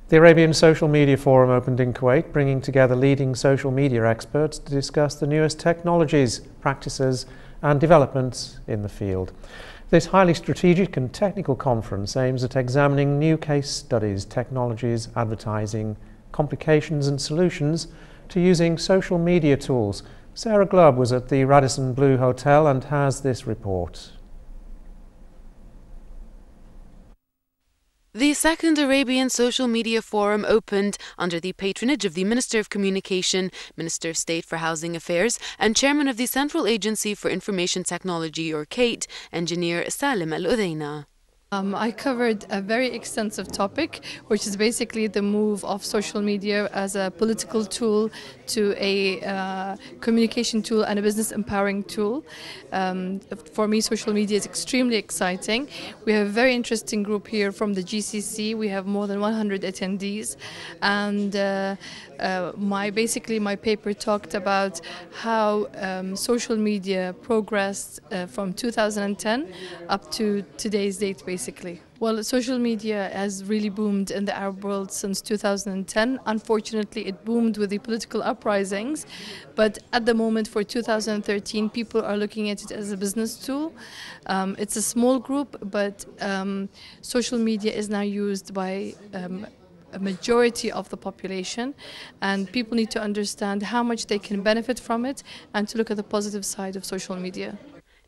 The Arabian Social Media Forum opened in Kuwait, bringing together leading social media experts to discuss the newest technologies, practices and developments in the field. This highly strategic and technical conference aims at examining new case studies, technologies, advertising, complications and solutions to using social media tools. Sarah Glubb was at the Radisson Blu Hotel and has this report. The second Arabian Social Media Forum opened under the patronage of the Minister of Communication, Minister of State for Housing Affairs and Chairman of the Central Agency for Information Technology, or CATE, Engineer Salim Al-Udayna. I covered a very extensive topic, which is basically the move of social media as a political tool to a communication tool and a business empowering tool. For me, social media is extremely exciting. We have a very interesting group here from the GCC. We have more than 100 attendees, and my paper talked about how social media progressed from 2010 up to today's date, basically. Well, social media has really boomed in the Arab world since 2010. Unfortunately, it boomed with the political uprisings, but at the moment for 2013, people are looking at it as a business tool. It's a small group, but social media is now used by a majority of the population, and people need to understand how much they can benefit from it and to look at the positive side of social media.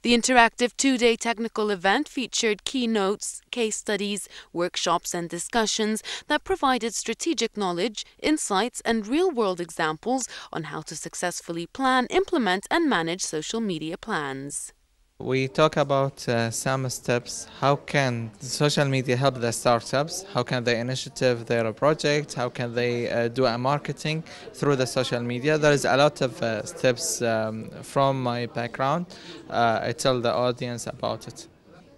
The interactive two-day technical event featured keynotes, case studies, workshops and discussions that provided strategic knowledge, insights and real-world examples on how to successfully plan, implement and manage social media plans. We talk about some steps. How can social media help the startups? How can they initiative their project? How can they do a marketing through the social media? There is a lot of steps from my background. I tell the audience about it.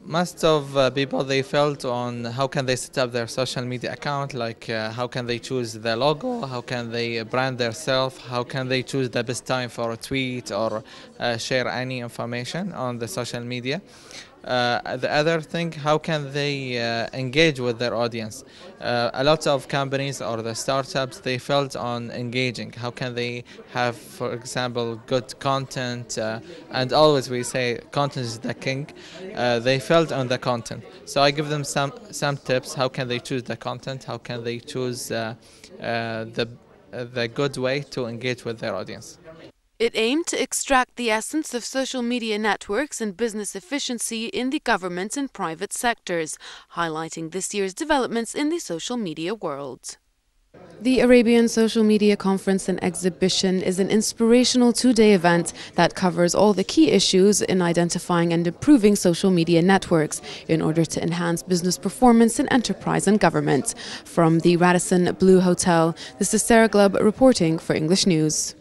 Most of people, they felt on how can they set up their social media account, like how can they choose the logo, how can they brand themselves, how can they choose the best time for a tweet or share any information on the social media. The other thing, how can they engage with their audience? A lot of companies or the startups, they felt on engaging. How can they have, for example, good content? And always we say content is the king. They felt on the content. So I give them some tips. How can they choose the content? How can they choose the good way to engage with their audience? It aimed to extract the essence of social media networks and business efficiency in the government and private sectors, highlighting this year's developments in the social media world. The Arabian Social Media Conference and Exhibition is an inspirational two-day event that covers all the key issues in identifying and improving social media networks in order to enhance business performance in enterprise and government. From the Radisson Blu Hotel, this is Sarah Glubb reporting for English News.